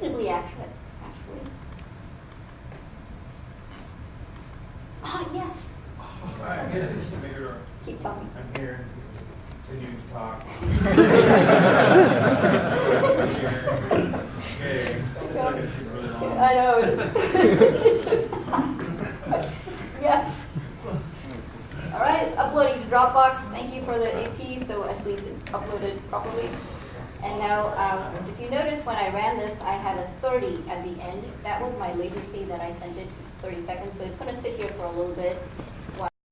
reasonably accurate, actually. Ah, yes. I'm here. Keep talking. I'm here. Continue to talk. Okay. It's like it's really long. I know. Yes. All right, it's uploading to Dropbox. Thank you for the AP, so at least it uploaded properly. And now, if you notice when I ran this, I had a 30 at the end. That was my latency that I sent it, 30 seconds. So it's going to sit here for a little bit.